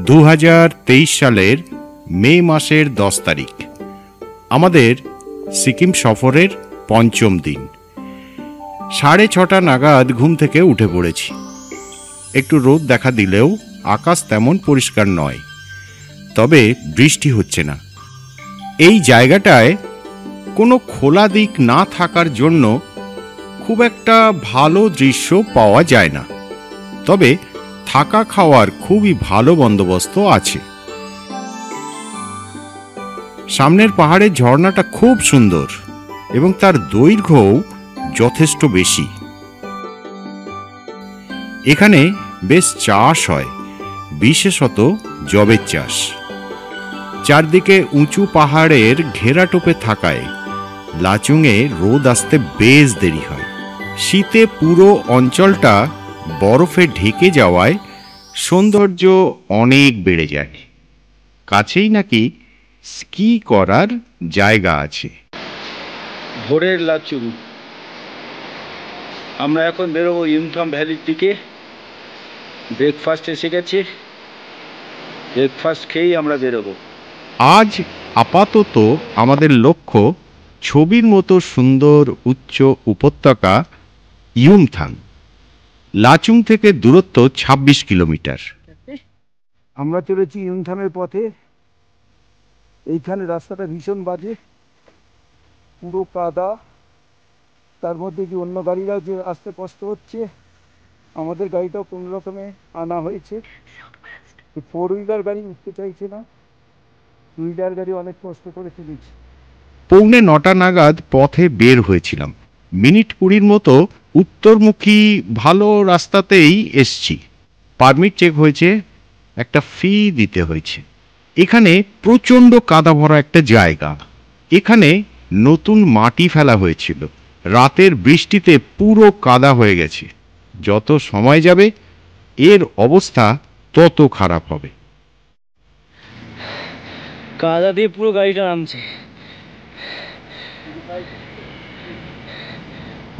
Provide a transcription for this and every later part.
2023 সালের মে মাসের 10 তারিখ আমাদের সিকিম সফরের পঞ্চম দিন। 6:30 নাগাদ ঘুম থেকে উঠে পড়েছি। একটু রোদ দেখা দিলেও আকাশ তেমন পরিষ্কার নয়, তবে বৃষ্টি হচ্ছে না। এই জায়গাটায় কোনো খোলা দিক না থাকার জন্য খুব একটা ভালো দৃশ্য পাওয়া যায় না, তবে থাকা খাওয়ার খুবই ভালো বন্দোবস্ত আছে। সামনের পাহাড়ের ঝর্ণাটা খুব সুন্দর এবং তার দৈর্ঘ্যও যথেষ্ট বেশি। এখানে বেশ চাষ হয়, বিশেষত যবের চাষ। চারদিকে উঁচু পাহাড়ের ঘেরাটোপে থাকায় লাচুংয়ে রোদ আসতে বেশ দেরি হয়। শীতে পুরো অঞ্চলটা বরফে ঢেকে যাওয়ায় সৌন্দর্য অনেক বেড়ে যায়। কাছেই নাকি স্কি করার জায়গা আছে। ভোরের লাচুং। আমরা এখন বেরোবো ইউমথাং ভ্যালির দিকে। ব্রেকফাস্ট এসে গেছে, ব্রেকফাস্ট খেয়েই আমরা বেরোবো। আজ আপাতত আমাদের লক্ষ্য ছবির মতো সুন্দর উচ্চ উপত্যকা ইউমথাং। লাচুং থেকে দূরত্ব 26 কিলোমিটার। আমরা চলেছি ইউমথাংয়ের পথে। এইখানে রাস্তাটা ভীষণ বাজে, পুরো কাদা, তার মধ্যে কি অন্য গাড়িরাও যে আসতে কষ্ট হচ্ছে। আমাদের গাড়িটাও কোনো রকমে আনা হয়েছে। 4 হুইলার গাড়ি উঠতে চাইছে না, 2 হুইলার গাড়ি অনেক কষ্ট করে তুলেছে। 9:15 নাগাদ পথে বের হয়েছিলাম। মিনিট 20 মতো উত্তরমুখী ভালো রাস্তাতেই এসছি। পারমিট চেক হয়েছে, একটা ফি দিতে হয়েছে। এখানে প্রচণ্ড কাদা ভরা একটা জায়গা। এখানে নতুন মাটি ফেলা হয়েছিল। রাতের বৃষ্টিতে পুরো কাদা হয়ে গেছে। যত সময় যাবে এর অবস্থা তত খারাপ হবে। কাদা দিয়ে পুরো গাড়িটা নামছে,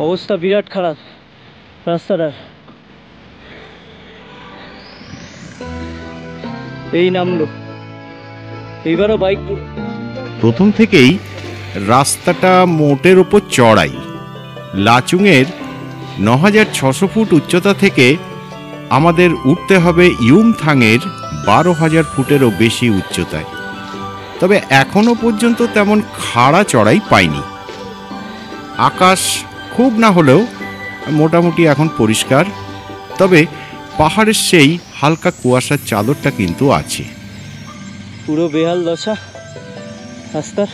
অবস্থা বিরাট খারাপ রাস্তাটার। এই নামলো, এইবারও বাইক। প্রথম থেকেই রাস্তাটা মোটের ওপর চড়াই। লাচুংয়ের 9600 ফুট উচ্চতা থেকে আমাদের উঠতে হবে ইউমথাংয়ের 12,000 ফুটেরও বেশি উচ্চতায়। তবে এখনো পর্যন্ত তেমন খাড়া চড়াই পাইনি। আকাশ খুব না হলেও মোটামুটি এখন পরিষ্কার, তবে পাহাড়ের সেই হালকা কুয়াশার চাদরটা কিন্তু আছে। পুরো বেহাল দশা রাস্তার।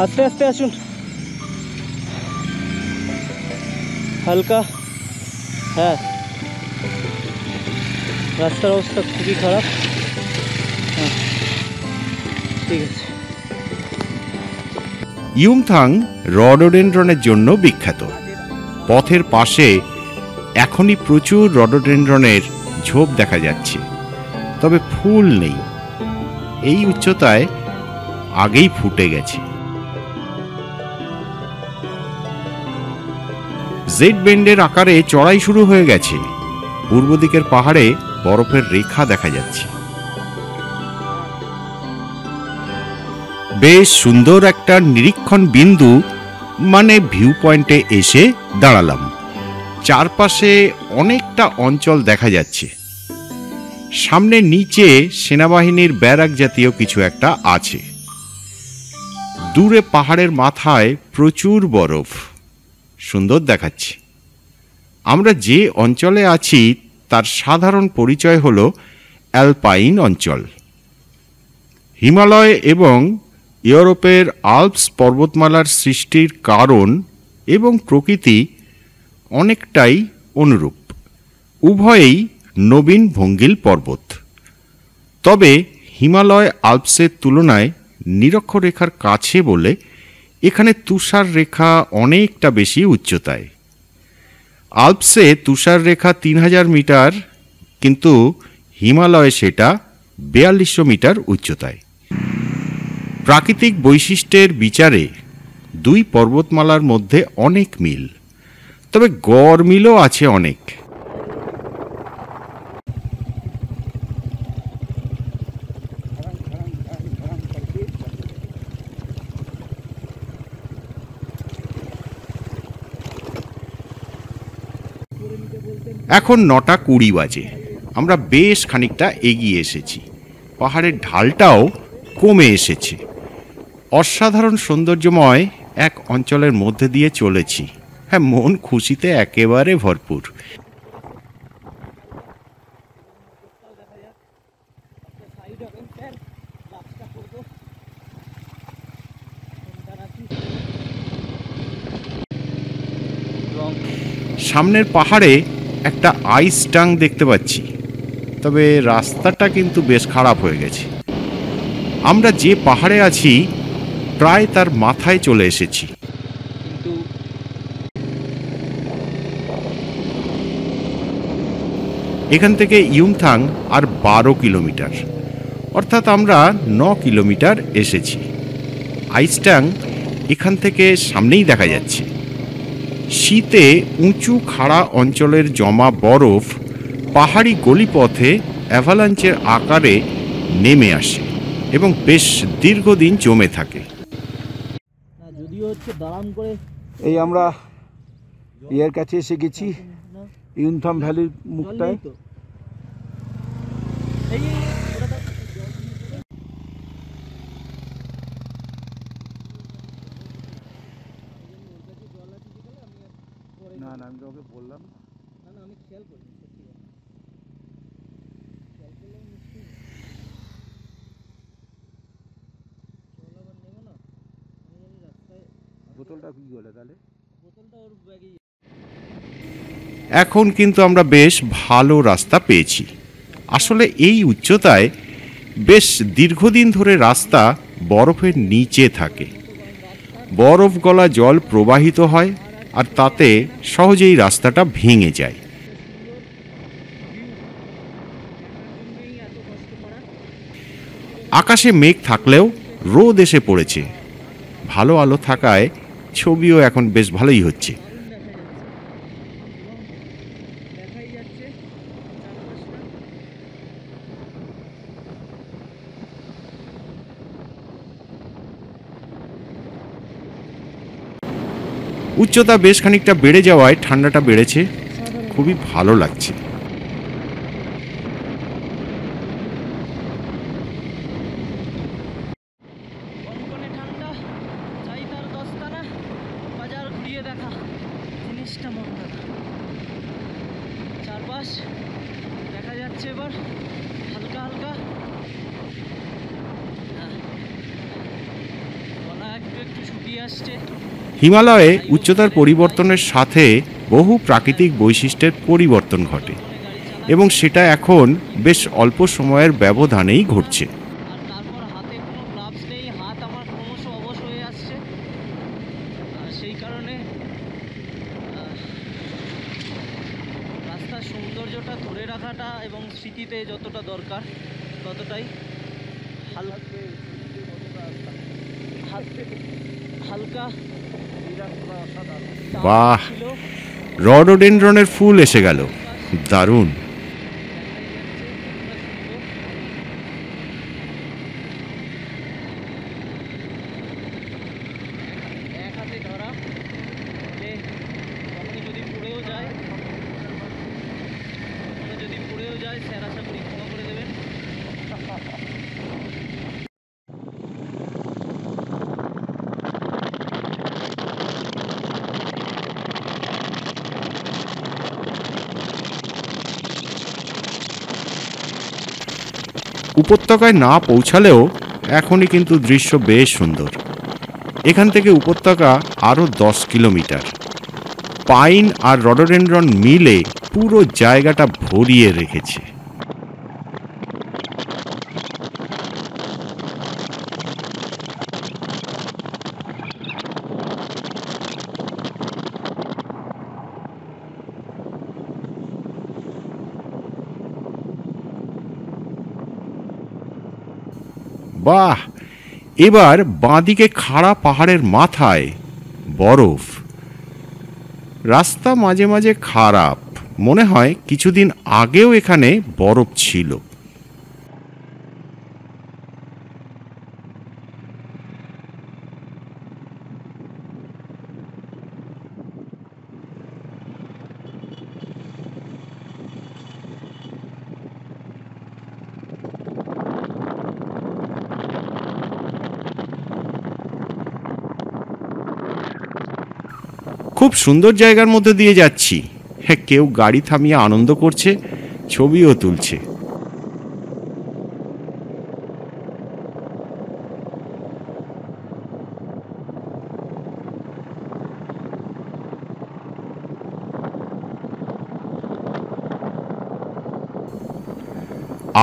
আস্তে আস্তে আসুন, হালকা। হ্যাঁ, রাস্তার অবস্থা খুবই খারাপ। হ্যাঁ, ঠিক আছে। ইউমথাং রডোডেনড্রনের জন্য বিখ্যাত। পথের পাশে এখনই প্রচুর রডোডেনড্রনের ঝোপ দেখা যাচ্ছে, তবে ফুল নেই। এই উচ্চতায় আগেই ফুটে গেছে। জেড বেন্ডের আকারে চড়াই শুরু হয়ে গেছে। পূর্ব দিকের পাহাড়ে বরফের রেখা দেখা যাচ্ছে। বেশ সুন্দর একটা নিরীক্ষণ বিন্দু মানে ভিউ পয়েন্টে এসে দাঁড়ালাম। চারপাশে অনেকটা অঞ্চল দেখা যাচ্ছে। সামনে নিচে সেনাবাহিনীর ব্যারাক জাতীয় কিছু একটা আছে। দূরে পাহাড়ের মাথায় প্রচুর বরফ, সুন্দর দেখাচ্ছে। আমরা যে অঞ্চলে আছি তার সাধারণ পরিচয় হল অ্যালপাইন অঞ্চল। হিমালয় এবং ইউরোপের আল্পস পর্বতমালার সৃষ্টির কারণ এবং প্রকৃতি অনেকটাই অনুরূপ। উভয়েই নবীন ভঙ্গিল পর্বত, তবে হিমালয় আল্পসের তুলনায় নিরক্ষরেখার কাছে বলে এখানে তুষার রেখা অনেকটা বেশি উচ্চতায়। আল্পসে তুষার রেখা 3000 মিটার, কিন্তু হিমালয়ে সেটা 4200 মিটার উচ্চতায়। প্রাকৃতিক বৈশিষ্ট্যের বিচারে দুই পর্বতমালার মধ্যে অনেক মিল, তবে গড় মিলও আছে অনেক। এখন 9:20 বাজে। আমরা বেশ খানিকটা এগিয়ে এসেছি, পাহাড়ের ঢালটাও কমে এসেছে। অসাধারণ সৌন্দর্যময় এক অঞ্চলের মধ্যে দিয়ে চলেছি। হ্যাঁ, মন খুশিতে একেবারে ভরপুর। সামনের পাহাড়ে একটা আইস টাং দেখতে পাচ্ছি, তবে রাস্তাটা কিন্তু বেশ খারাপ হয়ে গেছে। আমরা যে পাহাড়ে আছি প্রায় তার মাথায় চলে এসেছি। কিন্তু এখান থেকে ইয়ুমথাং আর 12 কিলোমিটার, অর্থাৎ আমরা 9 কিলোমিটার এসেছি। আইসটাং এখান থেকে সামনেই দেখা যাচ্ছে। শীতে উঁচু খাড়া অঞ্চলের জমা বরফ পাহাড়ি গলিপথে অ্যাভালাঞ্চের আকারে নেমে আসে এবং বেশ দীর্ঘদিন জমে থাকে। যদিও হচ্ছে দাঁড়াম করে এই আমরা এর কাছে এসে গেছি, ইউনথাম ভ্যালির মুখটায়। না না, আমি তোকে বললাম না আমি খেয়াল করিনি, সত্যি কথা খেয়াল করলে নিশ্চয়ই জল আবার নেবো না। আমি জানি রাস্তায় বোতলটা কি বলে তাহলে। বোতলটা ওর ব্যাগেই। এখন কিন্তু আমরা বেশ ভালো রাস্তা পেয়েছি। আসলে এই উচ্চতায় বেশ দীর্ঘদিন ধরে রাস্তা বরফের নিচে থাকে। বরফ গলা জল প্রবাহিত হয় আর তাতে সহজেই রাস্তাটা ভেঙে যায়। আকাশে মেঘ থাকলেও রোদ এসে পড়েছে। ভালো আলো থাকায় ছবিও এখন বেশ ভালোই হচ্ছে। দেখাই যাচ্ছে চারপাশটা। উচ্চতা বেশ খানিকটা বেড়ে যাওয়ায় ঠান্ডাটা বেড়েছে, খুবই ভালো লাগছে। কনকনে ঠান্ডা, চাই তার দস্তানা, বাজার ঘুরিয়ে দেখা জিনিসটা মন্দ না। চারপাশ দেখা যাচ্ছে এবার হালকা হালকা। গলা একটু একটু শুকিয়ে আসছে। হিমালয়ে উচ্চতার পরিবর্তনের সাথে বহু প্রাকৃতিক বৈশিষ্ট্যের পরিবর্তন ঘটে এবং সেটা এখন বেশ অল্প সময়ের ব্যবধানেই ঘটছে। আর তারপর হাতে কোনো গ্লাভস নেই, হাত আমার ক্রমশ অবশ হয়ে আসছে। আর সেই কারণে রাস্তার সৌন্দর্যটা ধরে রাখাটা এবং স্মৃতিতে যতটা দরকার ততটাই হালকা বাহ, ছিল। রডোডেনড্রনের ফুল এসে গেল, দারুণ। এক হাতে ধরা যে কখনো যদি পড়েও যায়, স্যার আশা করি ক্ষমা করে দেবেন। উপত্যকায় না পৌঁছালেও এখনই কিন্তু দৃশ্য বেশ সুন্দর। এখান থেকে উপত্যকা আরও 10 কিলোমিটার। পাইন আর রডোডেনড্রন মিলে পুরো জায়গাটা ভরিয়ে রেখেছে। বাহ, এবার বাঁদিকে খাড়া পাহাড়ের মাথায় বরফ। রাস্তা মাঝে মাঝে খারাপ, মনে হয় কিছুদিন আগেও এখানে বরফ ছিল। খুব সুন্দর জায়গার মধ্যে দিয়ে যাচ্ছি। কেউ গাড়ি থামিয়ে আনন্দ করছে, ছবিও তুলছে।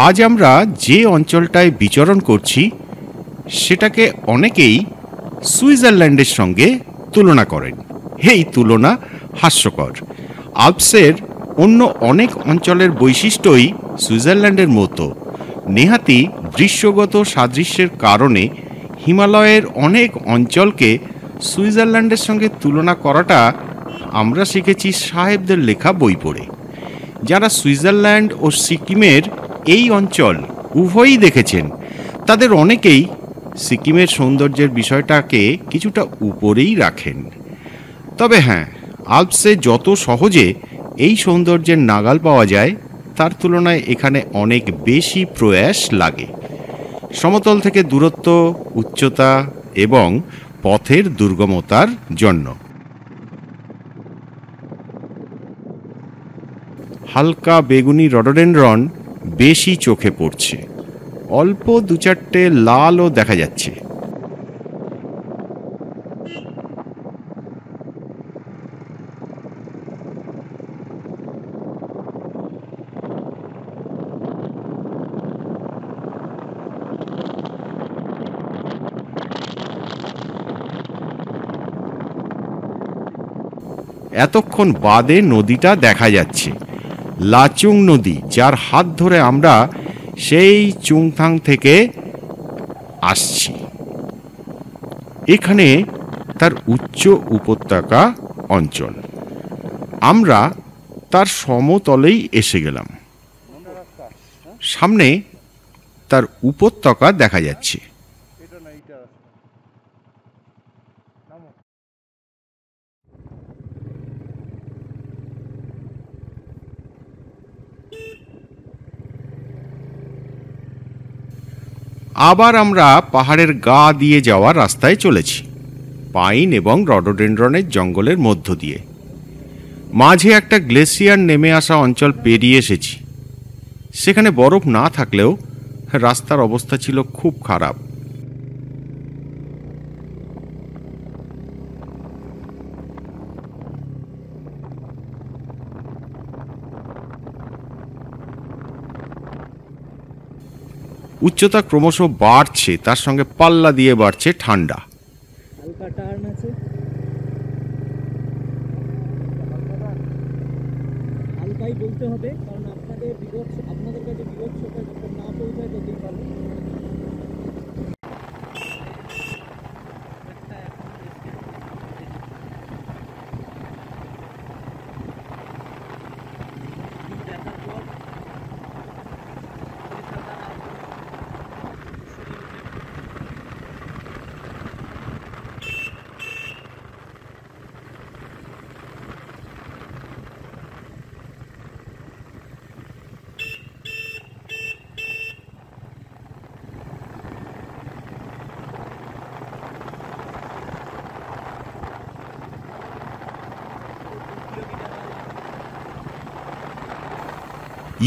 আজ আমরা যে অঞ্চলটায় বিচরণ করছি সেটাকে অনেকেই সুইজারল্যান্ডের সঙ্গে তুলনা করেন। এই তুলনা হাস্যকর। আল্পসের অন্য অনেক অঞ্চলের বৈশিষ্ট্যই সুইজারল্যান্ডের মতো। নেহাতি দৃশ্যগত সাদৃশ্যের কারণে হিমালয়ের অনেক অঞ্চলকে সুইজারল্যান্ডের সঙ্গে তুলনা করাটা আমরা শিখেছি সাহেবদের লেখা বই পড়ে। যারা সুইজারল্যান্ড ও সিকিমের এই অঞ্চল উভয়ই দেখেছেন তাদের অনেকেই সিকিমের সৌন্দর্যের বিষয়টাকে কিছুটা উপরেই রাখেন। তবে হ্যাঁ, আল্পসে যত সহজে এই সৌন্দর্যের নাগাল পাওয়া যায় তার তুলনায় এখানে অনেক বেশি প্রয়াস লাগে। সমতল থেকে দূরত্ব, উচ্চতা এবং পথের দুর্গমতার জন্য। হালকা বেগুনি রডোডেনড্রন বেশি চোখে পড়ছে, অল্প দু চারটে লালও দেখা যাচ্ছে। এতক্ষণ বাদে নদীটা দেখা যাচ্ছে, লাচুং নদী, যার হাত ধরে আমরা সেই চুংথাং থেকে আসছি। এখানে তার উচ্চ উপত্যকা অঞ্চল। আমরা তার সমতলেই এসে গেলাম। সামনে তার উপত্যকা দেখা যাচ্ছে। আবার আমরা পাহাড়ের গা দিয়ে যাওয়ার রাস্তায় চলেছি, পাইন এবং রডোডেনড্রনের জঙ্গলের মধ্য দিয়ে। মাঝে একটা গ্লেসিয়ার নেমে আসা অঞ্চল পেরিয়ে এসেছি। সেখানে বরফ না থাকলেও রাস্তার অবস্থা ছিল খুব খারাপ। উচ্চতা ক্রমশ বাড়ছে, তার সঙ্গে পাল্লা দিয়ে বাড়ছে ঠান্ডা। হালকা টার্ন আছে, হালকাই বলতে হবে, কারণ আপনাদের কাছে বিভৎসতা যখন না পৌঁছায় ততই ভালো।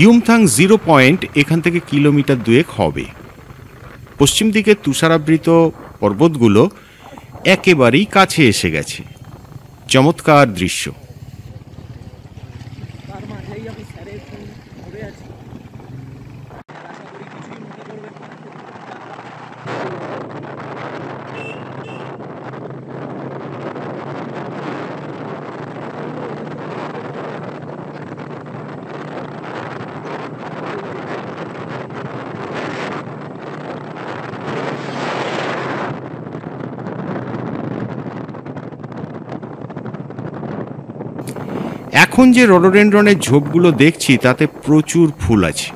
ইউমথাং 0 পয়েন্ট এখান থেকে কিলোমিটার 2 হবে। পশ্চিম দিকে তুষারাবৃত পর্বতগুলো একেবারেই কাছে এসে গেছে। চমৎকার দৃশ্য। তার মাঝেই আমি স্যারের ফোন ধরে আছি, আশা করি কিছুই মনে করবেন না। এখন যে রডোডেনড্রনের ঝোপগুলো দেখছি তাতে প্রচুর ফুল আছে।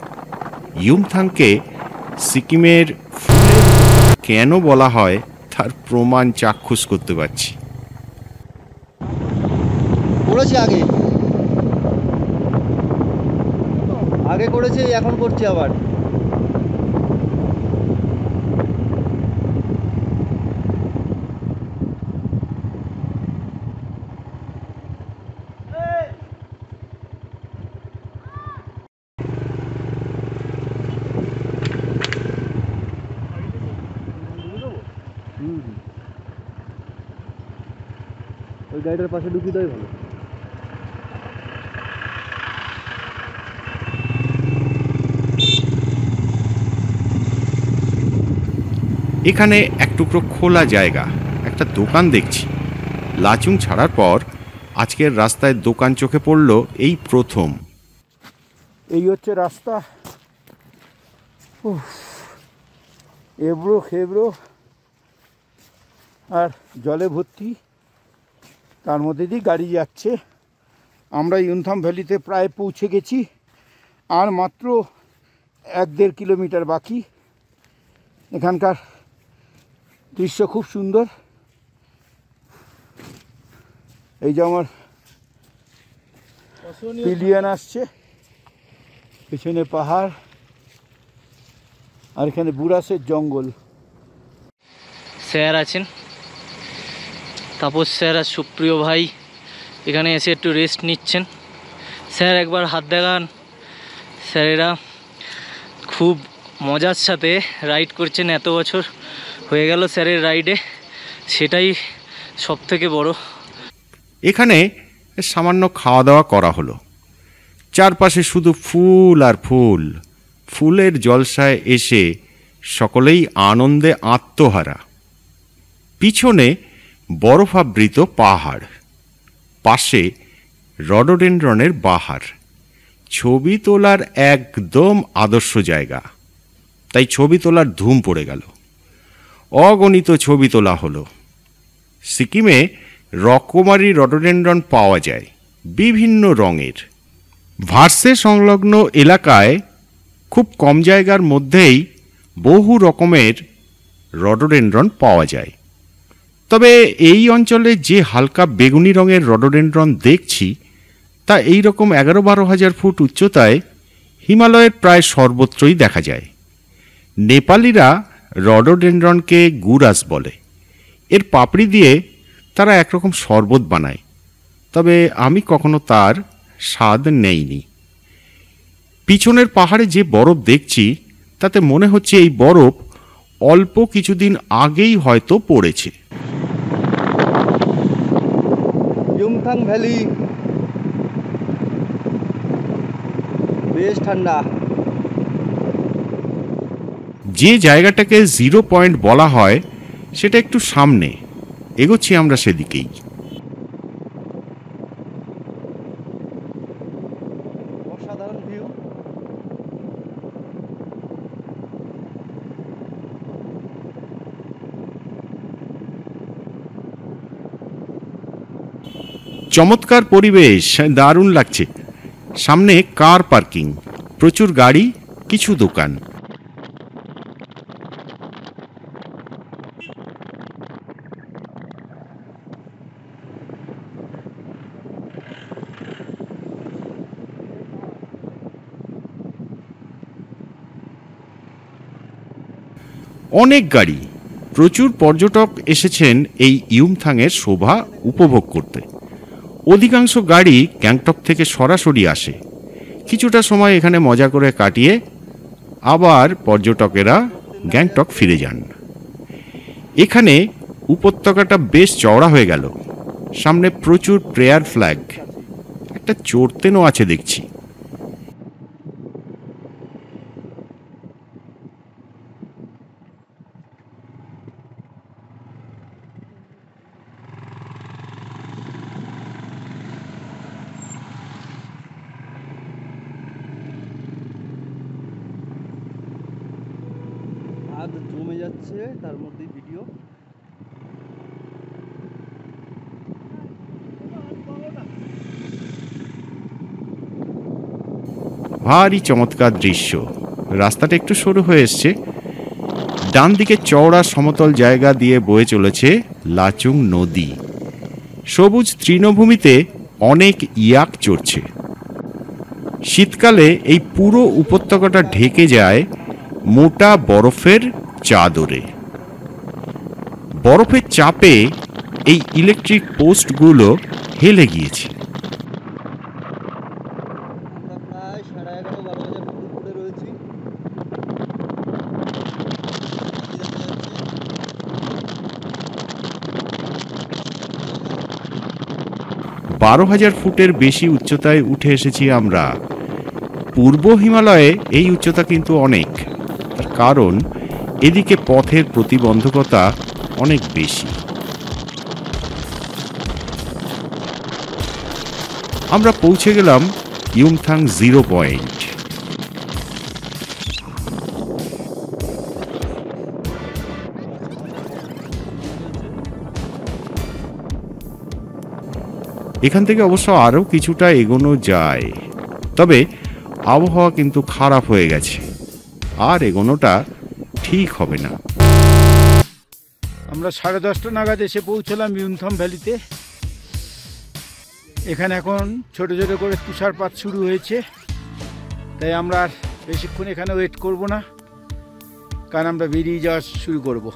ইউমথাংকে সিকিমের ফুলের কেন বলা হয় তার প্রমাণ চাক্ষুষ করতে পারছি। করেছে আগে করেছে, এখন করছে আবার। গাড়িটার পাশে ঢুকিয়ে দেওয়াই ভালো। এখানে এক টুকরো খোলা জায়গা, একটা দোকান দেখছি। লাচুং ছাড়ার পর আজকের রাস্তায় দোকান চোখে পড়ল এই প্রথম। এই হচ্ছে রাস্তা। এবড়ো খেবড়ো আর জলে ভর্তি, তার মধ্যে দিয়ে গাড়ি যাচ্ছে। আমরা ইউনথাম ভ্যালিতে প্রায় পৌঁছে গেছি, আর মাত্র 1-1.5 কিলোমিটার বাকি। এখানকার দৃশ্য খুব সুন্দর। এই যে আমার পিলিয়ন আসছে, পেছনে পাহাড়, আর এখানে বুড়াসের জঙ্গল। স্যার আছেন, তাপস স্যার আর সুপ্রিয় ভাই এখানে এসে একটু রেস্ট নিচ্ছেন। স্যার একবার হাত দেখান। স্যারেরা খুব মজার সাথে রাইড করছেন, এত বছর হয়ে গেল স্যারের রাইডে, সেটাই সব থেকে বড়। এখানে সামান্য খাওয়া দাওয়া করা হলো। চারপাশে শুধু ফুল আর ফুল। ফুলের জলসায় এসে সকলেই আনন্দে আত্মহারা। পিছনে বরফাবৃত পাহাড়, পাশে রডোডেনড্রনের বাহার। ছবি তোলার একদম আদর্শ জায়গা, তাই ছবি তোলার ধুম পড়ে গেল। অগণিত ছবি তোলা হলো। সিকিমে রকমারি রডোডেনড্রন পাওয়া যায়, বিভিন্ন রঙের। ভার্সে সংলগ্ন এলাকায় খুব কম জায়গার মধ্যেই বহু রকমের রডোডেনড্রন পাওয়া যায়। তবে এই অঞ্চলে যে হালকা বেগুনি রঙের রডোডেনড্রন দেখছি, তা এই রকম 11-12 হাজার ফুট উচ্চতায় হিমালয়ের প্রায় সর্বত্রই দেখা যায়। নেপালিরা রডোডেনড্রনকে গুরাস বলে। এর পাপড়ি দিয়ে তারা একরকম শরবত বানায়, তবে আমি কখনো তার স্বাদ নেইনি। পিছনের পাহাড়ে যে বরফ দেখছি, তাতে মনে হচ্ছে এই বরফ অল্প কিছুদিন আগেই হয়তো পড়েছে। ইয়ুমথাং ভ্যালি বেশ ঠান্ডা। যে জায়গাটাকে 0 পয়েন্ট বলা হয়, সেটা একটু সামনে। এগোচ্ছি আমরা সেদিকেই। অসাধারণ ভিউ। চমৎকার পরিবেশ, দারুণ লাগছে। সামনে কার পার্কিং, প্রচুর গাড়ি, কিছু দোকান। অনেক গাড়ি, প্রচুর পর্যটক এসেছেন এই ইয়ুমথাংয়ের শোভা উপভোগ করতে। অধিকাংশ গাড়ি গ্যাংটক থেকে সরাসরি আসে। কিছুটা সময় এখানে মজা করে কাটিয়ে আবার পর্যটকেরা গ্যাংটক ফিরে যান। এখানে উপত্যকাটা বেশ চওড়া হয়ে গেল। সামনে প্রচুর প্রেয়ার ফ্ল্যাগ, একটা চড়তেনও আছে দেখছি। হাত জমে যাচ্ছে, তার মধ্যে ভিডিও। ভারী চমৎকার দৃশ্য। রাস্তাটা একটু সরু হয়ে এসছে। ডান দিকে চওড়া সমতল জায়গা দিয়ে বয়ে চলেছে লাচুং নদী। সবুজ তৃণভূমিতে অনেক ইয়াক চড়ছে। শীতকালে এই পুরো উপত্যকাটা ঢেকে যায় মোটা বরফের চাদরে। বরফের চাপে এই ইলেকট্রিক পোস্টগুলো হেলে গিয়েছে। আমরা প্রায় 11:30-12 ফুট উপরে রয়েছি। দেখা যাচ্ছে। 12,000 ফুটের বেশি উচ্চতায় উঠে এসেছি আমরা। পূর্ব হিমালয়ে এই উচ্চতা কিন্তু অনেক, তার কারণ এদিকে পথের প্রতিবন্ধকতা অনেক বেশি। আমরা পৌঁছে গেলাম ইয়ুমথাং 0 পয়েন্ট। এখান থেকে অবশ্য আরও কিছুটা এগোনো যায়, তবে আবহাওয়া কিন্তু খারাপ হয়ে গেছে, আর এগোনোটা ঠিক হবে না। আমরা 10:30 নাগাদ এসে পৌঁছলাম ইয়ুমথাং ভ্যালিতে। এখানে এখন ছোট ছোট করে তুষারপাত শুরু হয়েছে, তাই আমরা আর বেশিক্ষণ এখানে ওয়েট করব না, কারণ আমরা বেরিয়ে যাওয়া শুরু করব।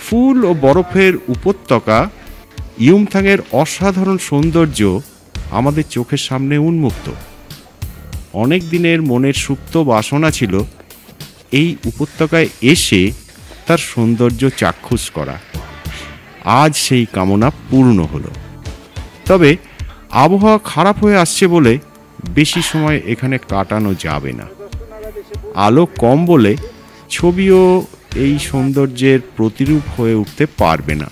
ফুল ও বরফের উপত্যকা ইয়ুমথাংয়ের অসাধারণ সৌন্দর্য আমাদের চোখের সামনে উন্মুক্ত। অনেক দিনের মনের সুপ্ত বাসনা ছিল এই উপত্যকায় এসে তার সৌন্দর্য চাক্ষুষ করা। আজ সেই কামনা পূর্ণ হলো। তবে আবহাওয়া খারাপ হয়ে আসছে বলে বেশি সময় এখানে কাটানো যাবে না। আলো কম বলে ছবিও এই সৌন্দর্যের প্রতিরূপ হয়ে উঠতে পারবে না।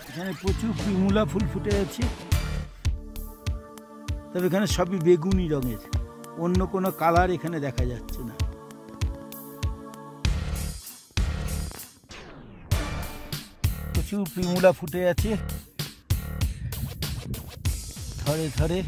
এখানে প্রচুর পিমুলা ফুল ফুটে আছে, তবে এখানে সবই বেগুনি রঙের, অন্য কোনো কালার এখানে দেখা যাচ্ছে না। প্রচুর পিমুলা ফুটে আছে ধরে ধরে।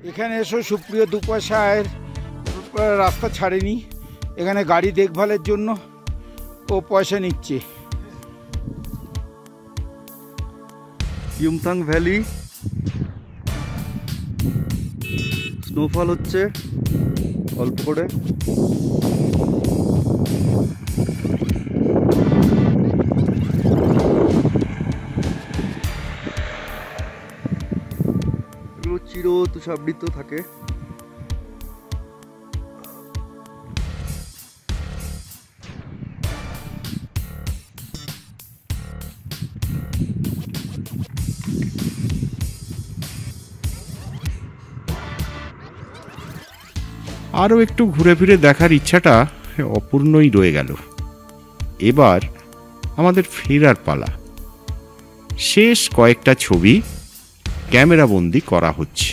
এখানে এসো সুপ্রিয় দুপয়সায় রাস্তা ছাড়েনি, এখানে গাড়ি দেখভালের জন্য ও পয়সা নিচ্ছে। ইয়ুমথাং ভ্যালি, স্নোফল হচ্ছে অল্প করে। এগুলো চির তুষারাবৃত থাকে। আরও একটু ঘুরে ফিরে দেখার ইচ্ছাটা অপূর্ণই রয়ে গেল। এবার আমাদের ফেরার পালা। শেষ কয়েকটা ছবি ক্যামেরাবন্দি করা হচ্ছে।